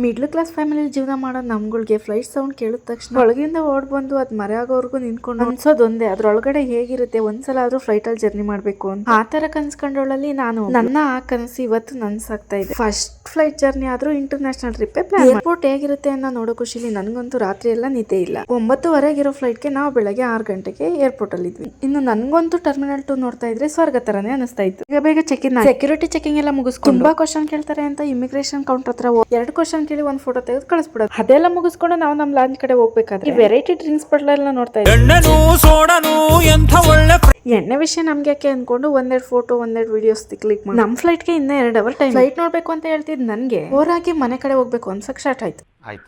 Middle class family ಜೀವನ ಮಾಡೋ ನಮ್ಗಳಿಗೆ flight sound ಕೇಳಿದ ತಕ್ಷಣ ಒಳಗಿಂದ ಓಡ್ ಬಂದು ಅದ್ ಮರೆಯಾಗೋರ್ಗು ನಿಂತ್ಕೊಂಡು ಅನ್ಸೋದೊಂದೇ ಅದ್ರೊಳಗಡೆ ಹೇಗಿರುತ್ತೆ ಒಂದ್ಸಲ ಆದ್ರೂ ಫ್ಲೈಟ್ ಅಲ್ಲಿ ಜರ್ನಿ ಮಾಡ್ಬೇಕು ಅಂತ ಆ ತರ ಕನ್ಸ್ಕೊಂಡೊಳಲ್ಲಿ ನಾನು ನನ್ನ ಆ ಕನಸು ಇವತ್ತು ನನ್ಸಾಗ್ತಾ ಇದೆ. ಫಸ್ಟ್ ಫ್ಲೈಟ್ ಜರ್ನಿ ಆದ್ರೂ ಇಂಟರ್ನ್ಯಾಷನಲ್ ಟ್ರಿಪ್ ಏರ್ಪೋರ್ಟ್ ಹೇಗಿರುತ್ತೆ ಅನ್ನೋ ನೋಡೋ ಖುಷಿಲಿ ನನ್ಗಂತೂ ರಾತ್ರಿ ಎಲ್ಲ ನಿದ್ದೆ ಇಲ್ಲ. 9:15 ಇರೋ ಫ್ಲೈಟ್ಗೆ ನಾವು ಬೆಳಗ್ಗೆ 6 ಗಂಟೆಗೆ ಏರ್ಪೋರ್ಟ್ ಅಲ್ಲಿ ಇದ್ವಿ. ಇನ್ನು ನನ್ಗಂತೂ ಟರ್ಮಿನಲ್ 2 ನೋಡ್ತಾ ಇದ್ರೆ ಸ್ವರ್ಗ ತರನೇ ಅನಿಸ್ತಾ ಇತ್ತು. ಈಗ ಬೇಗ ಸೆಕ್ಯೂರಿಟಿ ಚೆಕಿಂಗ್ ಎಲ್ಲ ಮುಗಿಸ್ಕೊಂಡು ತುಂಬಾ ಕ್ವಶನ್ ಕೇಳ್ತಾರೆ ಅಂತ ಇಮಿಗ್ರೇಷನ್ ಕೌಂಟರ್ ಹತ್ರ 2 ಕ್ವಶನ್ ಕೇಳಿ ಒಂದು ಫೋಟೋ ತೆಗೆದು ಕಳಿಸ್ಬಿಡೋದು. ಅದೆಲ್ಲ ಮುಗಿಸ್ಕೊಂಡು ನಾವು ನಮ್ ಲಾಂಚ್ ಕಡೆ ಹೋಗ್ಬೇಕಾದ್ರೆ ವೆರೈಟಿ ಡ್ರಿಂಕ್ಸ್ ಬಾಟ್ಲ್ ಎಲ್ಲ ನೋಡ್ತಾ ಇದ್ವಿ. ಎಣ್ಣೆ ವಿಷಯ ನಮ್ಗೆ ಯಾಕೆ ಅನ್ಕೊಂಡು ಒಂದೆರಡು ಫೋಟೋ ಒಂದೆರಡು ವಿಡಿಯೋಸ್ ಕ್ಲಿಕ್ ಮಾಡಿ ನಮ್ ಫ್ಲೈಟ್ಗೆ ಇನ್ನ 2 ಅವರ್ ಟೈಮ್. ಫ್ಲೈಟ್ ನೋಡ್ಬೇಕು ಅಂತ ಹೇಳ್ತಿದ್ ನನ್ಗೆ ಹೋರಾಗಿ ಮನೆ ಕಡೆ ಹೋಗ್ಬೇಕು ಅನ್ಸಕ್ ಸ್ಟಾರ್ಟ್ ಆಯ್ತು.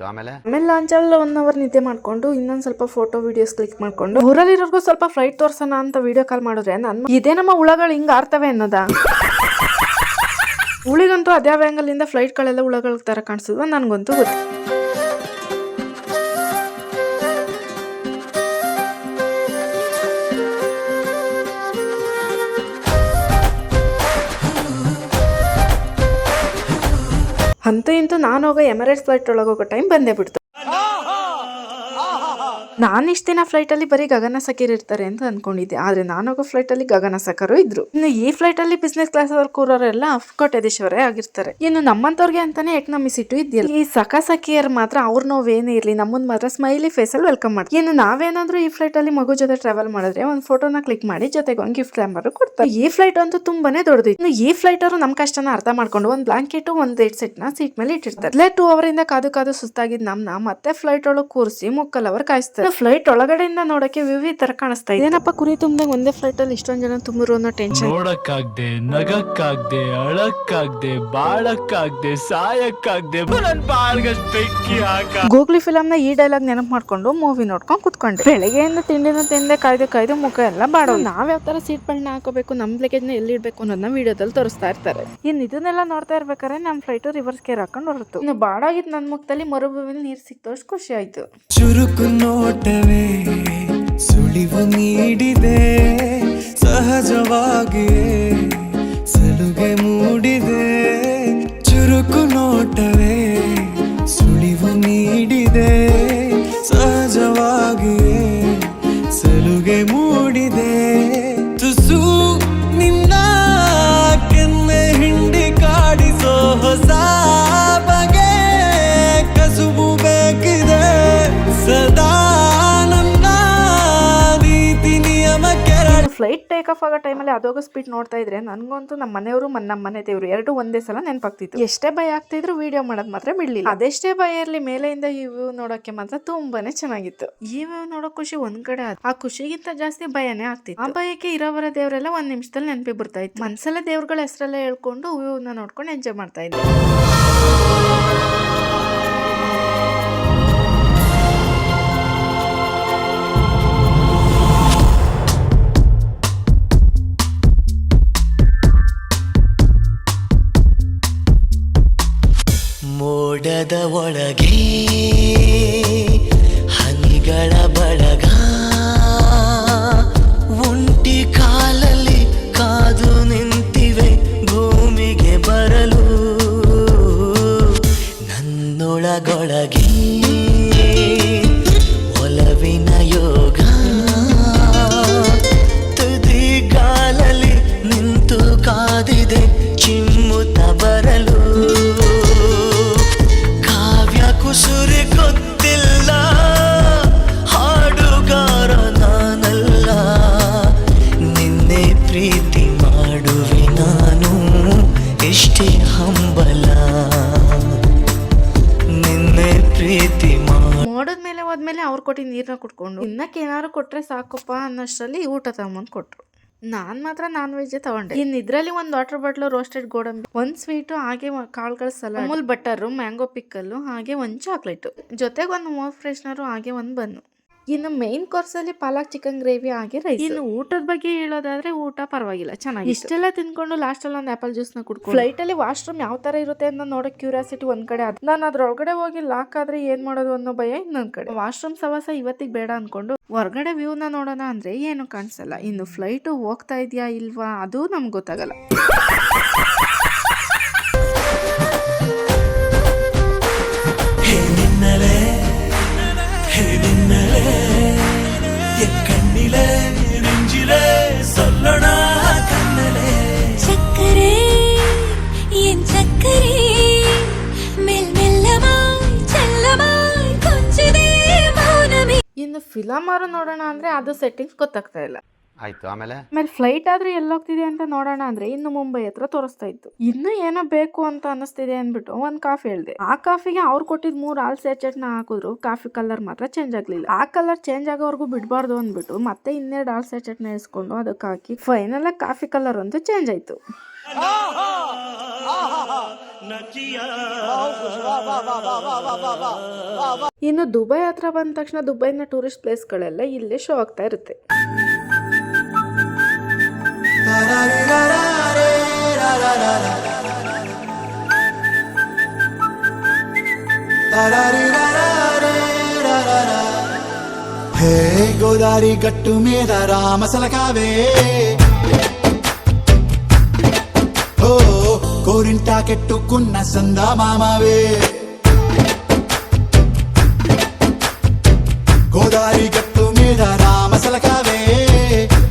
ಆಮೇಲೆ ಲಾಂಚ್ ಅಲ್ಲಿ 1 ಅವರ್ ನಿದ್ದೆ ಮಾಡ್ಕೊಂಡು ಇನ್ನೊಂದ್ ಸ್ವಲ್ಪ ಫೋಟೋ ವಿಡಿಯೋಸ್ ಕ್ಲಿಕ್ ಮಾಡ್ಕೊಂಡು ಊರಲ್ಲಿರೋರ್ಗು ಸ್ವಲ್ಪ ಫ್ಲೈಟ್ ತೋರ್ಸೋಣ ಅಂತ ವಿಡಿಯೋ ಕಾಲ್ ಮಾಡಿದ್ರೆ ಇದೇ ನಮ್ಮ ಹುಳಗಳು ಹಿಂಗ ಆರ್ತವೆ ಅನ್ನೋದ. ಉಳಿಗಂತೂ ಅದ್ಯಾವ ಆಂಗಲ್ ಇಂದ ಫ್ಲೈಟ್ ಗಳೆಲ್ಲ ಉಳಗಳ ತರ ಕಾಣಿಸಿದ್ವ ನನ್ಗಂತೂ ಗೊತ್ತು. ಅಂತೂ ಇಂತೂ ನಾನು ಹೋಗೋ ಎಮಿರೇಟ್ಸ್ ಫ್ಲೈಟ್ ಒಳಗೆ ಹೋಗೋ ಟೈಮ್ ಬಂದೇ ಬಿಡ್ತು. ನಾನು ಇಷ್ಟ ದಿನ ಫ್ಲೈಟ್ ಅಲ್ಲಿ ಬರೀ ಗಗನ ಸಖೀರ್ ಇರ್ತಾರೆ ಅಂತ ಅನ್ಕೊಂಡಿದ್ದೆ, ಆದ್ರೆ ನಾನು ಹೋಗೋ ಫ್ಲೈಟ್ ಅಲ್ಲಿ ಗಗನ ಸಖರು ಇದ್ರು. ಇನ್ನು ಈ ಫ್ಲೈಟ್ ಅಲ್ಲಿ ಬಿಸ್ನೆಸ್ ಕ್ಲಾಸ್ ಅಲ್ಲಿ ಕೂರೋರೆಲ್ಲ ಕೋಟ್ಯಾಧೀಶವರೇ ಆಗಿರ್ತಾರೆ. ಇನ್ನು ನಮ್ಮಂತವ್ರಿಗೆ ಅಂತಾನೆ ಎಕನಾಮಿ ಸೀಟು ಇದೆಯಲ್ಲ. ಈ ಸಖಿಯರ್ ಮಾತ್ರ ಅವ್ರ ನೋವೇನೇ ಇರ್ಲಿ ನಮ್ಮನ್ ಮಾತ್ರ ಸ್ಮೈಲಿ ಫೇಸ್ ಅಲ್ಲಿ ವೆಲ್ಕಮ್ ಮಾಡ್ತಾರೆ. ಇನ್ನು ನಾವೇನಾದ್ರೂ ಈ ಫ್ಲೈಟ್ ಅಲ್ಲಿ ಮಗು ಜೊತೆ ಟ್ರಾವೆಲ್ ಮಾಡಿದ್ರೆ ಒಂದು ಫೋಟೋನ ಕ್ಲಿಕ್ ಮಾಡಿ ಜೊತೆಗೆ ಒಂದು ಗಿಫ್ಟ್ ಹ್ಯಾಂಬರ್ ಕೊಡ್ತಾರೆ. ಈ ಫ್ಲೈಟ್ ಅಂತೂ ತುಂಬಾನೇ ದೊಡ್ಡದು. ಇನ್ನು ಈ ಫ್ಲೈಟ್ ಅವರು ನಮ್ ಕಷ್ಟನ ಅರ್ಥ ಮಾಡ್ಕೊಂಡು ಒಂದು ಬ್ಲಾಂಕೆಟ್ ಒಂದು 8 ಸೆಟ್ ನ ಸೀಟ್ ಮೇಲೆ ಇಟ್ಟಿರ್ತಾರೆ. ಅಲ್ಲೇ 2 ಅವರಿಂದ ಕಾದು ಸುಸ್ತಾಗಿದ್ ನಮ್ನ ಮತ್ತೆ ಫ್ಲೈಟ್ ಒಳಗೆ ಕೂರಿಸಿ ಮುಕ್ಕಲ್ ಅವರ್ ಕಾಯಿಸ್ತಾರೆ. ಫ್ಲೈಟ್ ಒಳಗಡೆಯಿಂದ ನೋಡಕ್ಕೆ ವಿವಿ ತರ ಕಾಣಿಸ್ತಾ ಇದೆ. ಏನಪ್ಪ ಕುರಿ ತುಂಬಿದಾಗ ಒಂದೇ ಫ್ಲೈಟ್ ಅಲ್ಲಿ ಇಷ್ಟೊಂದ್ ಜನ ತುಂಬಿರೋ ಅನ್ನೋ ಟೆನ್ಷನ್. ನೋಡಕ್ಕಾಗ್ದೆ, ನಗಕ್ಕಾಗ್ದೆ, ಅಳಕ್ಕಾಗ್ದೆ, ಬಾಳಕ್ಕಾಗ್ದೆ, ಸಾಯಕ್ಕಾಗ್ದೆ, ಬೆಂಕಿ ಹಾಕ. ಗೂಗ್ಲಿ ಫಿಲಂ ನ ಈ ಡೈಲಾಗ್ ನೆನಪು ಮಾಡ್ಕೊಂಡು ಮೂವಿ ನೋಡ್ಕೊಂಡ್ ಕುತ್ಕೊಂಡೆ. ಬೆಳಗ್ಗೆಯಿಂದ ತಿಂಡಿನ ತಿಂದೆ ಕಾಯ್ದು ಮುಖ ಎಲ್ಲ ಬಾಡೋ. ನಾವ್ ಯಾವ ತರ ಸೀಟ್ ಬೆಲ್ಟ್ ಹಾಕೋಬೇಕು, ನಮ್ ಲಗೇಜ್ ನ ಎಲ್ಲಿ ಇಡ್ಬೇಕು ಅನ್ನೋದನ್ನ ವಿಡಿಯೋದಲ್ಲಿ ತೋರಿಸ್ತಾ ಇರ್ತಾರೆ. ಇನ್ ಇದನ್ನೆಲ್ಲ ನೋಡ್ತಾ ಇರ್ಬೇಕಾದ್ರೆ ನಮ್ ಫ್ಲೈಟ್ ರಿವರ್ಸ್ ಗೇರ್ ಹಾಕೊಂಡು ಹೊರತು. ಇನ್ನು ಬಾಡಾಗಿದ್ ನನ್ ಮುಖದಲ್ಲಿ ಮರುಭೂಮಿಲಿ ನೀರ್ ಸಿಕ್ತೋಷ್ಟು ಖುಷಿ ಆಯ್ತು. ಚುರುಕು ನೋಟವೇ ಸುಳಿವು ನೀಡಿದೆ, ಸಹಜವಾಗಿಯೇ ಸಲುಗೆ ಮೂಡಿದೆ. ಚುರುಕು ನೋಟವೇ ಸುಳಿವು ನೀಡಿದೆ, ಸಹಜವಾಗಿಯೇ ಸಲುಗೆ ಮೂಡಿದೆ. ತುಸು ನಿನ್ನ ಕೆನ್ನೆ ಹಿಂಡಿ ಕಾಡಿಸೋ ಹೊಸ ಬಗೆ ಕಸುಬು ಬೇಕಿದೆ ಸದಾ. ಫ್ಲೈಟ್ ಟೇಕ್ ಆಫ್ ಆಗೋ ಟೈಮಲ್ಲಿ ಅದೋಗೋ ಸ್ಪೀಡ್ ನೋಡ್ತಾ ಇದ್ರೆ ನನ್ಗಂತೂ ನಮ್ಮ ಮನೆಯವರು ನಮ್ಮ ಮನೆ ದೇವರು 2 ಒಂದೇ ಸಲ ನೆನಪಾಗ್ತಿತ್ತು. ಎಷ್ಟೇ ಭಯ ಆಗ್ತಿದ್ರು ವಿಡಿಯೋ ಮಾಡೋದ್ ಮಾತ್ರ ಬಿಡ್ಲಿಲ್ಲ. ಅದೆಷ್ಟೇ ಭಯ ಇರ್ಲಿ ಮೇಲೆಯಿಂದ ಈ ವ್ಯೂ ನೋಡೋಕೆ ಮಾತ್ರ ತುಂಬಾನೇ ಚೆನ್ನಾಗಿತ್ತು. ಈ ವ್ಯೂ ನೋಡೋ ಖುಷಿ ಒಂದ್ ಕಡೆ, ಆ ಖುಷಿಗಿಂತ ಜಾಸ್ತಿ ಭಯನೇ ಆಗ್ತಿತ್ತು. ಆ ಭಯಕ್ಕೆ ಇರೋವರ ದೇವರೆಲ್ಲ 1 ನಿಮಿಷದಲ್ಲಿ ನೆನಪಿ ಬರ್ತಾ ಇತ್ತು. ಮನ್ಸಲ್ಲೇ ದೇವ್ರಗಳ ಹೆಸರೆಲ್ಲ ಹೇಳ್ಕೊಂಡು ವ್ಯೂನ ನೋಡ್ಕೊಂಡು ಎಂಜಾಯ್ ಮಾಡ್ತಾ ಇದ್ದೆ. ಮೋಡದ ಒಳಗೆ ಹನಿಗಳ ಬಳಗ, ಒಂಟಿ ಕಾಲಲ್ಲಿ ಕಾದು ನಿಂತಿವೆ ಭೂಮಿಗೆ ಬರಲು. ನನ್ನೊಳಗೊಳಗೆ ಒಲವಿನ ಯೋಗ, ತುದಿ ಕಾಲಲ್ಲಿ ನಿಂತು ಕಾದಿದೆ ಚಿಮ್ಮುತ್ತ ಬರಲು. ಕುಸುರಿ ಗೊತ್ತಿಲ್ಲ, ಹಾಡುಗಾರ ನಾನಲ್ಲ, ನಿನ್ನೆ ಪ್ರೀತಿ ಮಾಡುವೆ ನಾನು ಎಷ್ಟೇ ಹಂಬಲ, ನಿನ್ನೆ ಪ್ರೀತಿ ಮೋಡದ ಮೇಲೆ ಹೋದ್ಮೇಲೆ ಅವ್ರ ಕೊಟ್ಟಿ ನೀರ್ನ ಕುಟ್ಕೊಂಡು ಇನ್ನಕ್ಕೆ ಏನಾರು ಕೊಟ್ರೆ ಸಾಕಪ್ಪ ಅನ್ನೋಷ್ಟರಲ್ಲಿ ಊಟ ತಗೊಂಬಂದ್ ಕೊಟ್ರು. ನಾನ್ ಮಾತ್ರ ನಾನ್ ವೆಜ್ ತಗೊಂಡೆ. ಇದ್ರಲ್ಲಿ 1 ವಾಟರ್ ಬಾಟ್ಲ್ ರೋಸ್ಟೆಡ್ ಗೋಡಂಬಿ, 1 ಸ್ವೀಟು, ಹಾಗೆ ಕಾಳುಗಳ ಸಲಾಡ್, ಅಮೂಲ್ ಬಟರ್, ಮ್ಯಾಂಗೋ ಪಿಕ್ಕಲ್ಲು, ಹಾಗೆ 1 ಚಾಕ್ಲೇಟ್, ಜೊತೆಗೆ 1 ಮೂವ್ ಫ್ರೆಶ್ನರು, ಹಾಗೆ 1 ಬನ್ನು. ಇನ್ನು ಮೇನ್ ಕೋರ್ಸ್ ಅಲ್ಲಿ ಪಾಲಕ್ ಚಿಕನ್ ಗ್ರೇವಿ ಹಾಗೆ ರೈಸ್. ಇನ್ನು ಊಟದ ಬಗ್ಗೆ ಹೇಳೋದಾದ್ರೆ ಊಟ ಪರವಾಗಿಲ್ಲ, ಚೆನ್ನಾಗಿ. ಇಷ್ಟೆಲ್ಲ ತಿನ್ಕೊಂಡು ಲಾಸ್ಟ್ ಅಲ್ಲಿ ಒಂದು ಆಪಲ್ ಜ್ಯೂಸ್ ನ ಕುಡ್ಕೊಂಡು ಫ್ಲೈಟ್ ಅಲ್ಲಿ ವಾಶ್ರೂಮ್ ಯಾವ ತರ ಇರುತ್ತೆ ಅಂತ ನೋಡೋ ಕ್ಯೂರಿಯಾಸಿಟಿ ಒಂದ್ ಕಡೆ. ನಾನು ಅದ್ರೊಳಗಡೆ ಹೋಗಿ ಲಾಕ್ ಆದ್ರೆ ಏನ್ ಮಾಡೋದು ಅನ್ನೋ ಭಯ ಇನ್ನೊಂದ್ ಕಡೆ. ವಾಶ್ರೂಮ್ ಸವಾಸ ಇವತ್ತಿಗೆ ಬೇಡ ಅನ್ಕೊಂಡು ಹೊರಗಡೆ ವ್ಯೂನ ನೋಡೋಣ ಅಂದ್ರೆ ಏನು ಕಾಣಿಸಲ್ಲ. ಇನ್ನು ಫ್ಲೈಟ್ ಹೋಗ್ತಾ ಇದೆಯಾ ಇಲ್ವಾ ಅದು ನಮ್ಗೆ ಗೊತ್ತಾಗಲ್ಲ. ಫಿಲಮ್ ಆರು ನೋಡೋಣ ಅಂದ್ರೆ ಅದು ಸೆಟ್ಟಿಂಗ್ಸ್ ಗೊತ್ತಾಗ್ತಾ ಇಲ್ಲ. ಆಯ್ತು ಆಮೇಲೆ ಫ್ಲೈಟ್ ಆದ್ರೆ ಎಲ್ಲೋಗ್ತಿದೆ ಅಂತ ನೋಡೋಣ ಅಂದ್ರೆ ಇನ್ನು ಮುಂಬೈ ಹತ್ರ ತೋರಿಸ್ತಾ ಇತ್ತು. ಇನ್ನು ಏನೋ ಬೇಕು ಅಂತ ಅನಿಸ್ತಿದೆ ಅಂದ್ಬಿಟ್ಟು ಒಂದ್ ಕಾಫಿ ಹೇಳ್ದೆ. ಆ ಕಾಫಿಗೆ ಅವ್ರು ಕೊಟ್ಟಿದ್ 3 ಹಾಲ್ ಸ್ಯಾಚೆಟ್ ನ ಹಾಕಿದ್ರು, ಕಾಫಿ ಕಲರ್ ಮಾತ್ರ ಚೇಂಜ್ ಆಗ್ಲಿಲ್ಲ. ಆ ಕಲರ್ ಚೇಂಜ್ ಆಗೋವರೆಗೂ ಬಿಡ್ಬಾರ್ದು ಅಂದ್ಬಿಟ್ಟು ಮತ್ತೆ 2 ಹಾಲ್ ಸ್ಯಾಚೆಟ್ ನ ಇಸ್ಕೊಂಡು ಅದಕ್ಕೆ ಹಾಕಿ ಫೈನಲ್ ಆಗಿ ಕಾಫಿ ಕಲರ್ ಅಂತೂ ಚೇಂಜ್ ಆಯ್ತು. ಇನ್ನು ದುಬೈ ಹತ್ರ ಬಂದ ತಕ್ಷಣ ದುಬೈನ ಟೂರಿಸ್ಟ್ ಪ್ಲೇಸ್ ಗಳೆಲ್ಲ ಇಲ್ಲೇ ಶೋ ಆಗ್ತಾ ಇರುತ್ತೆ. హే గోదారి గట్టు మీద రామసలకావే ఓ కోరింటా కెట్టుకున్న సందా మామావే గోదారి గట్టు మీద రామసలకావే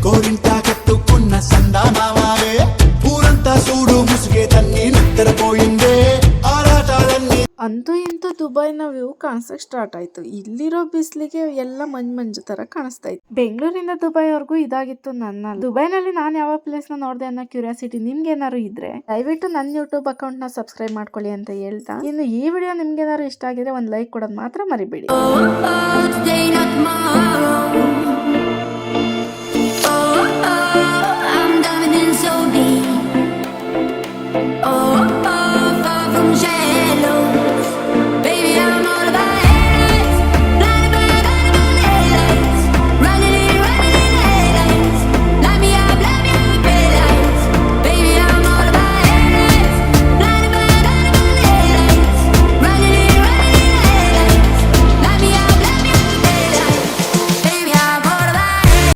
కోరింటా కెట్టుకున్న సందా మామావే ఊరంతా చూడు ముసుగే తన్ని నిద్రపోయిందే ఆరాటాలన్నీ. ಅಂತೂ ಇಂತೂ ದುಬೈನ ವ್ಯೂ ಕಾಣಿಸಕ್ ಸ್ಟಾರ್ಟ್ ಆಯ್ತು. ಇಲ್ಲಿರೋ ಬಿಸಿಲಿಗೆ ಎಲ್ಲ ಮಂಜು ತರ ಕಾಣಿಸ್ತಾ ಇತ್ತು. ಬೆಂಗಳೂರಿಂದ ದುಬೈವರೆಗೂ ಇದಾಗಿತ್ತು ನನ್ನ. ದುಬೈನಲ್ಲಿ ನಾನು ಯಾವ ಪ್ಲೇಸ್ ನ ನೋಡಿದೆ ಅನ್ನೋ ಕ್ಯೂರಿಯಾಸಿಟಿ ನಿಮ್ಗೆ ಏನಾದ್ರು ಇದ್ರೆ ದಯವಿಟ್ಟು ನನ್ನ ಯೂಟ್ಯೂಬ್ ಅಕೌಂಟ್ ನ ಸಬ್ಸ್ಕ್ರೈಬ್ ಮಾಡ್ಕೊಳ್ಳಿ ಅಂತ ಹೇಳ್ತಾ, ಇನ್ನು ಈ ವಿಡಿಯೋ ನಿಮ್ಗೆ ಏನಾದ್ರು ಇಷ್ಟ ಆಗಿದ್ರೆ ಒಂದ್ ಲೈಕ್ ಕೊಡೋದ್ ಮಾತ್ರ ಮರಿಬೇಡಿ. I'm diving in so deep. Oh